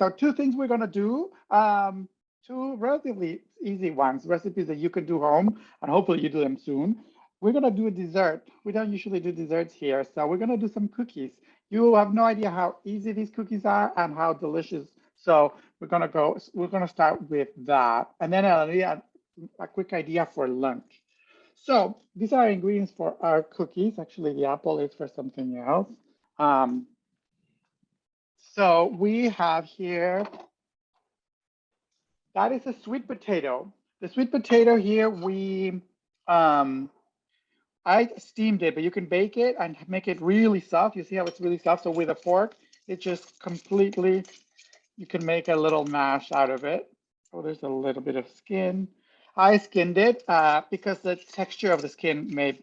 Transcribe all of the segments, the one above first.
So two things we're gonna do. Two relatively easy ones, recipes that you can do home, and hopefully you do them soon. We're gonna do a dessert. We don't usually do desserts here, so we're gonna do some cookies. You have no idea how easy these cookies are and how delicious. So we're gonna start with that. And then a quick idea for lunch. So these are ingredients for our cookies. Actually, the apple is for something else. Um, so we have here, that is a sweet potato. The sweet potato here, I steamed it, but you can bake it and make it really soft. You see how it's really soft? So with a fork, it just completely, you can make a little mash out of it. Oh, there's a little bit of skin. I skinned it because the texture of the skin may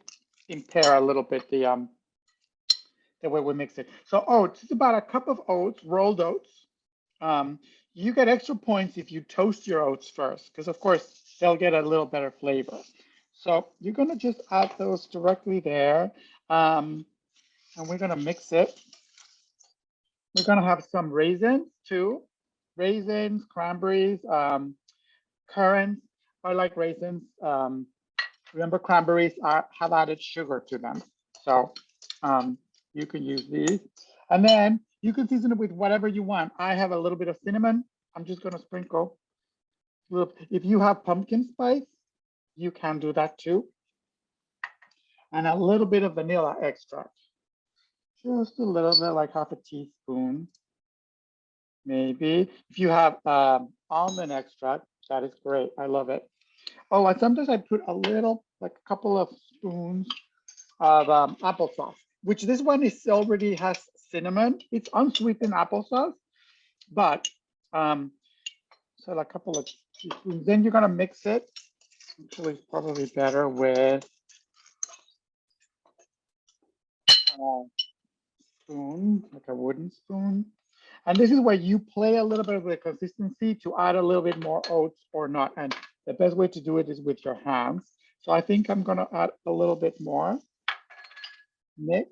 impair a little bit the way we mix it. So oats, it's about a cup of oats, rolled oats. You get extra points if you toast your oats first, because of course they'll get a little better flavor. So you're gonna just add those directly there, and we're gonna mix it. We're gonna have some raisins too, raisins, cranberries, currants. I like raisins. Remember, cranberries have added sugar to them, so you can use these. And then you can season it with whatever you want. I have a little bit of cinnamon. I'm just gonna sprinkle. If you have pumpkin spice, you can do that too. And a little bit of vanilla extract. Just a little bit, like half a teaspoon, maybe. If you have almond extract, that is great. I love it. Oh, and sometimes I put a little, like a couple of spoons of applesauce, which this one is already has cinnamon. It's unsweetened applesauce, but so a couple of teaspoons. Then you're gonna mix it. Actually, it's probably better with a spoon, like a wooden spoon. And this is where you play a little bit of the consistency to add a little bit more oats or not. And the best way to do it is with your hands. So I think I'm gonna add a little bit more. Mix.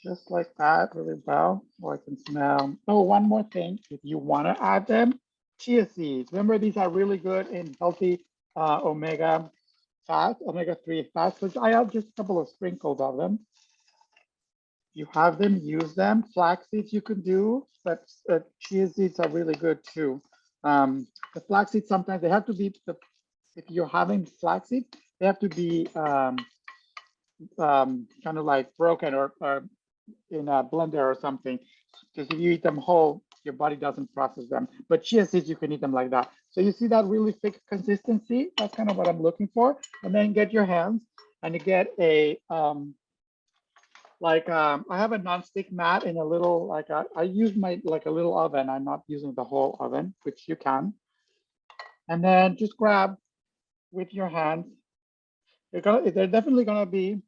Just like that, really well. Oh, I can smell. Oh, one more thing, if you wanna add them, chia seeds. Remember, these are really good in healthy omega fats, omega-3 fats. So I have just a couple of sprinkles of them. You have them, use them. Flax seeds you can do, but chia seeds are really good too. The flax seeds, sometimes they have to be, if you're having flax seeds, they have to be kind of like broken or in a blender or something. Because if you eat them whole, your body doesn't process them. But chia seeds, you can eat them like that. So you see that really thick consistency? That's kind of what I'm looking for. And then get your hands and you get a, I have a non-stick mat in a little, I use my, like a little oven. I'm not using the whole oven, which you can. And then just grab with your hands. They're definitely gonna be,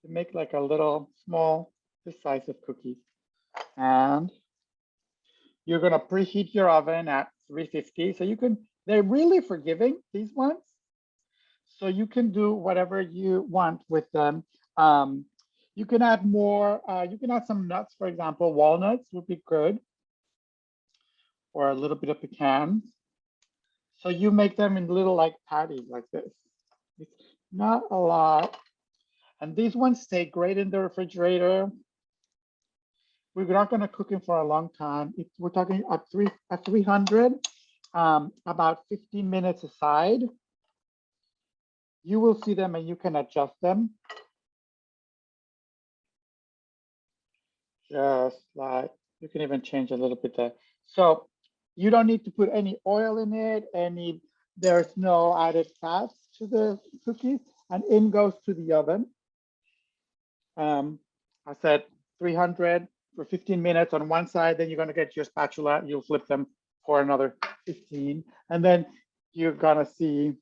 to make like a little small, this size of cookies. And you're gonna preheat your oven at 350. So you can, they're really forgiving, these ones. So you can do whatever you want with them. You can add more, you can add some nuts, for example, walnuts would be good, or a little bit of pecans. So you make them in little like patties like this. It's not a lot. And these ones stay great in the refrigerator. We're not gonna cook them for a long time. We're talking at 300, about 15 minutes aside. You will see them and you can adjust them. Just like, you can even change a little bit there. So you don't need to put any oil in it, there's no added fats to the cookies, and in goes to the oven. I said 300 for 15 minutes on one side, then you're gonna get your spatula, you'll flip them for another 15, and then you're gonna see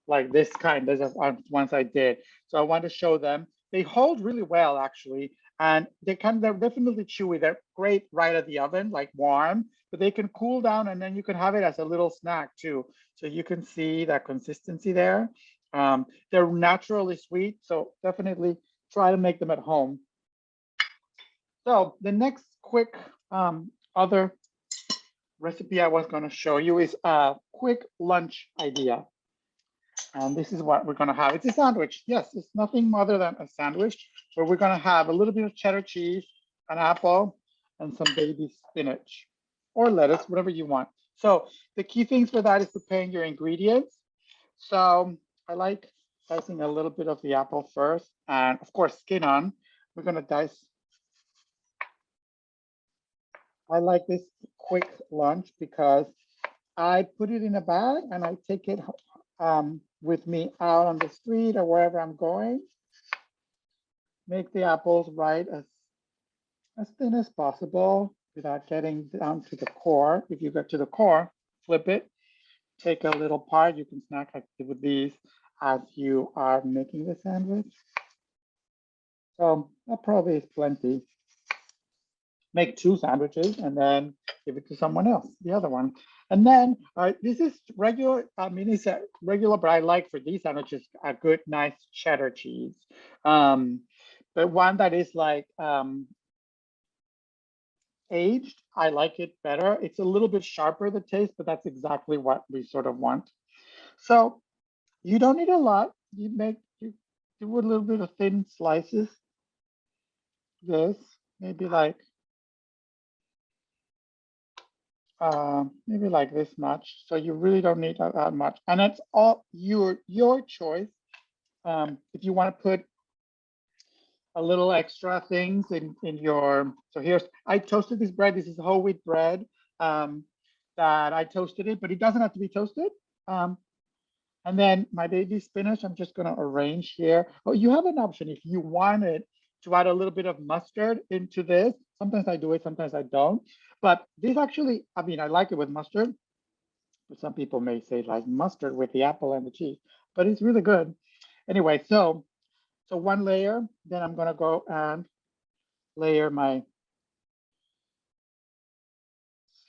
like this kind, there's ones I did. So I want to show them. They hold really well actually, and they're definitely chewy. They're great right at the oven, like warm, but they can cool down and then you can have it as a little snack too. So you can see that consistency there. They're naturally sweet, so definitely try to make them at home. So the next quick other recipe I was going to show you is a quick lunch idea. And this is what we're going to have. It's a sandwich. Yes, it's nothing other than a sandwich, but we're going to have a little bit of cheddar cheese, an apple, and some baby spinach or lettuce, whatever you want. So the key things for that is preparing your ingredients. So I like dicing a little bit of the apple first, and of course, skin on. We're going to dice. I like this quick lunch because I put it in a bag and I take it with me out on the street or wherever I'm going. Make the apples right as thin as possible without getting down to the core. If you get to the core, flip it, take a little part. You can snack with these as you are making the sandwich. So that probably is plenty. Make 2 sandwiches and then give it to someone else, the other one. And then this is regular, I mean, it's a regular, but I like for these sandwiches a good, nice cheddar cheese. But one that is like aged, I like it better. It's a little bit sharper, the taste, but that's exactly what we sort of want. So you don't need a lot. You do a little bit of thin slices. This, maybe like this much. So you really don't need that much. And it's all your choice. If you want to put a little extra things in your, so here's, I toasted this bread. This is whole wheat bread that I toasted it, but it doesn't have to be toasted. And then my baby spinach, I'm just gonna arrange here. Oh, you have an option if you wanted to add a little bit of mustard into this. Sometimes I do it, sometimes I don't. But this actually, I mean, I like it with mustard. But some people may say like mustard with the apple and the cheese, but it's really good. Anyway, so one layer, then I'm gonna go and layer my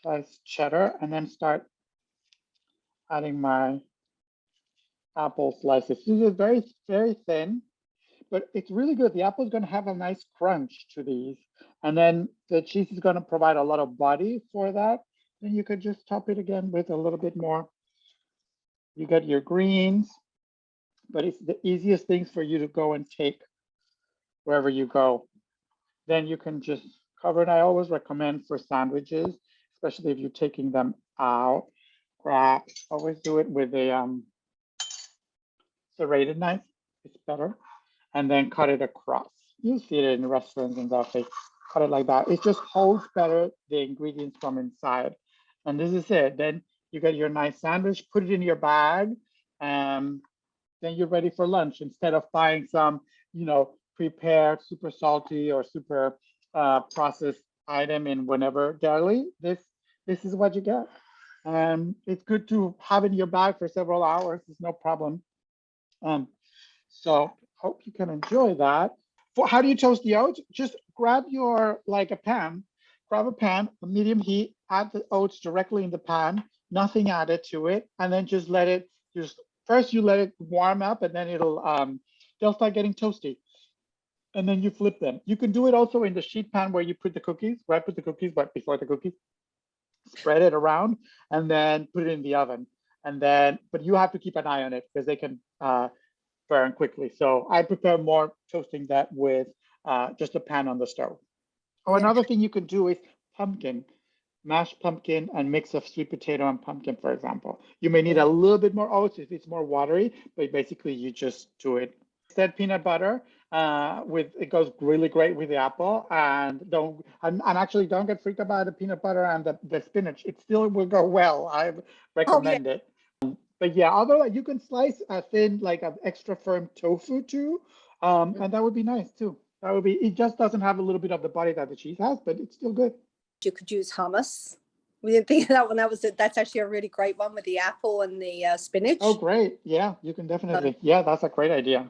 sliced cheddar and then start adding my apple slices. This is very, very thin, but it's really good. The apple is going to have a nice crunch to these. And then the cheese is going to provide a lot of body for that. Then you could just top it again with a little bit more. You get your greens, but it's the easiest things for you to go and take wherever you go. Then you can just cover it. I always recommend for sandwiches, especially if you're taking them out, always do it with a serrated knife. It's better. And then cut it across. You see it in restaurants and stuff. They cut it like that. It just holds better the ingredients from inside. And this is it. Then you get your nice sandwich, put it in your bag, and then you're ready for lunch instead of buying some, prepared super salty or super processed item in whenever deli. This is what you get. And it's good to have in your bag for several hours. It's no problem. So hope you can enjoy that. For how do you toast the oats? Just grab your, grab a pan, a medium heat, add the oats directly in the pan, nothing added to it, and then just let it, first you let it warm up and then they'll start getting toasty. And then you flip them. You can do it also in the sheet pan where you put the cookies, right? Put the cookies, but before the cookies, spread it around and then put it in the oven. And then, but you have to keep an eye on it because they can burn quickly. So I prefer more toasting that with just a pan on the stove. Oh, another thing you can do is pumpkin, mashed pumpkin and mix of sweet potato and pumpkin, for example. You may need a little bit more oats if it's more watery, but basically you just do it. Instead, peanut butter it goes really great with the apple, and actually don't get freaked about the peanut butter and the spinach. It still will go well. I recommend it. But yeah, otherwise you can slice a thin, like an extra firm tofu too, and that would be nice too. That would be. It just doesn't have a little bit of the body that the cheese has, but it's still good. You could use hummus. We didn't think of that one. That's actually a really great one with the apple and the spinach. Oh, great! Yeah, you can definitely. Yeah, that's a great idea.